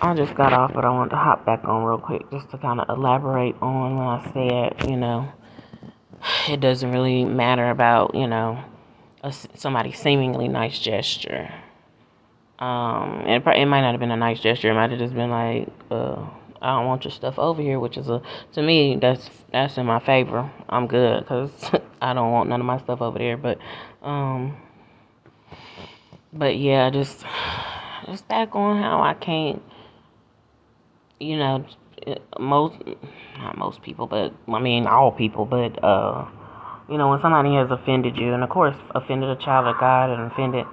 I just got off, but I wanted to hop back on real quick just to kind of elaborate on when I said, it doesn't really matter about, somebody seemingly nice gesture. It might not have been a nice gesture. It might have just been like, I don't want your stuff over here, which is to me, that's in my favor. I'm good because I don't want none of my stuff over there. Um, but yeah, just back on how I can't, you know, most, not most people, but I mean all people, but when somebody has offended you, and of course offended a child of God and offended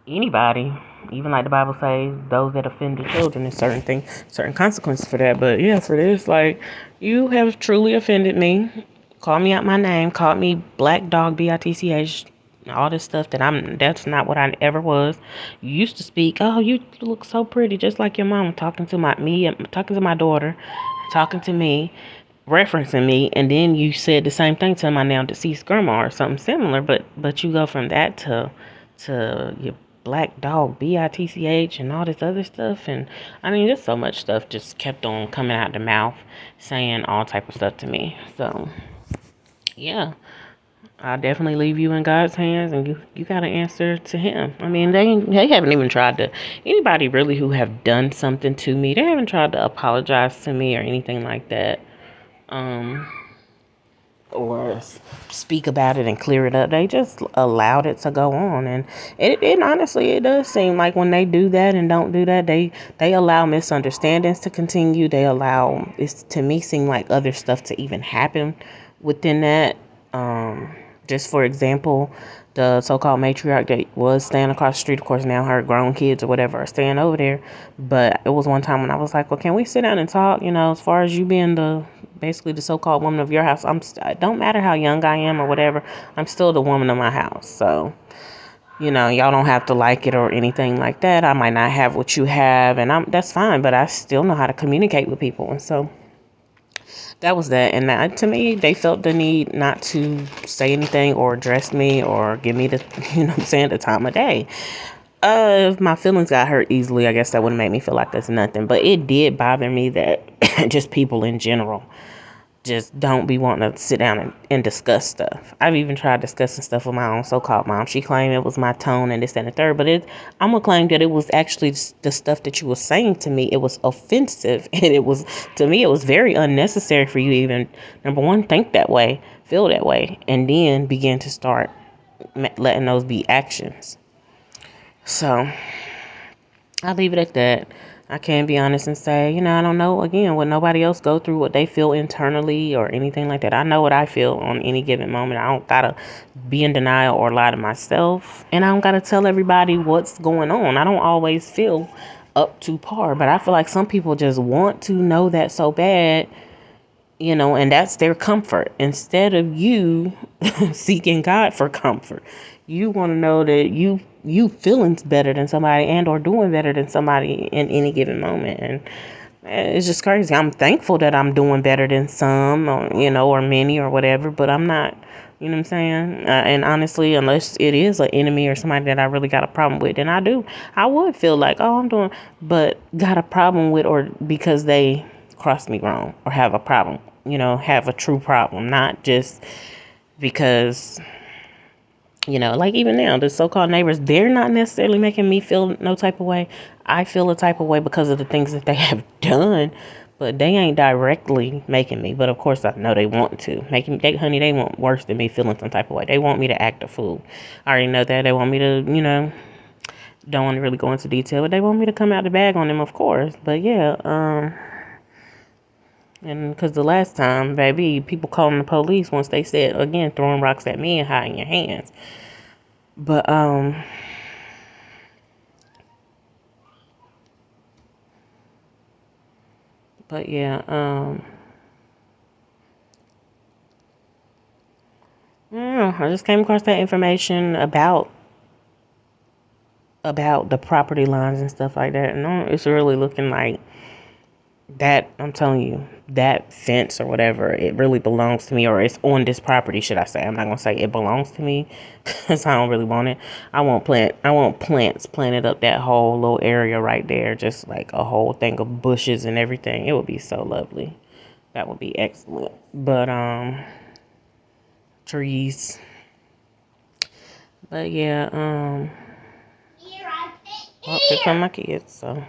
anybody, even like the Bible says, those that offend the children, there's certain consequences for that. But yeah, for this, like, you have truly offended me. Call me out my name, called me black dog, bitch, all this stuff that's not what I ever was. You used to speak, oh, you look so pretty, just like your mom, talking to my daughter, talking to me, referencing me, and then you said the same thing to my now deceased grandma or something similar, but you go from that to your black dog bitch and all this other stuff. And I mean, just so much stuff just kept on coming out the mouth, saying all type of stuff to me. So yeah, I'll definitely leave you in God's hands, and you got to answer to him. I mean, they haven't even tried to, anybody really who have done something to me, they haven't tried to apologize to me or anything like that. um or speak about it and clear it up. They just allowed it to go on, and it honestly, it does seem like when they do that and don't do that, they allow misunderstandings to continue. They allow, it's to me seem like other stuff to even happen within that. Just for example, the so-called matriarch that was staying across the street, of course now her grown kids or whatever are staying over there. But it was one time when I was like, well, can we sit down and talk, as far as you being basically the so-called woman of your house. It don't matter how young I am or whatever, I'm still the woman of my house. So y'all don't have to like it or anything like that. I might not have what you have, and that's fine, but I still know how to communicate with people. And so that was that. And that, to me, they felt the need not to say anything or address me or give me the, what I'm saying, the time of day. If my feelings got hurt easily, I guess that wouldn't make me feel like that's nothing. But it did bother me that just people in general just don't be wanting to sit down and discuss stuff. I've even tried discussing stuff with my own so-called mom. She claimed it was my tone and this, that, and the third, but I'm gonna claim that it was actually the stuff that you were saying to me. It was offensive, and it was, to me, it was very unnecessary for you to even, number one, think that way, feel that way, and then begin to start letting those be actions. So I'll leave it at that. I can be honest and say, I don't know, again, what nobody else go through, what they feel internally or anything like that. I know what I feel on any given moment. I don't gotta be in denial or lie to myself. And I don't gotta tell everybody what's going on. I don't always feel up to par, but I feel like some people just want to know that so bad, and that's their comfort. Instead of you seeking God for comfort, you want to know that you feeling better than somebody and or doing better than somebody in any given moment. And it's just crazy. I'm thankful that I'm doing better than some, or many or whatever, but I'm not, you know what I'm saying? And honestly, unless it is an enemy or somebody that I really got a problem with, then I would feel like, oh, I'm doing, but got a problem with, or because they crossed me wrong or have a problem, have a true problem, not just because, like even now, the so-called neighbors, they're not necessarily making me feel no type of way. I feel a type of way because of the things that they have done, but they ain't directly making me. But of course, I know they want to. Honey, they want worse than me feeling some type of way. They want me to act a fool. I already know that. They want me to, don't want to really go into detail, but they want me to come out the bag on them, of course. But yeah, and because the last time, baby, people calling the police once they said, again, throwing rocks at me and hiding your hands. But yeah, yeah, I just came across that information about the property lines and stuff like that, and it's really looking like That, I'm telling you, that fence or whatever, it really belongs to me, or it's on this property, should I say. I'm not gonna say it belongs to me because I don't really want it. I want plants planted up that whole little area right there, just like a whole thing of bushes and everything. It would be so lovely. That would be excellent. But trees. But yeah, well, here come my kids, so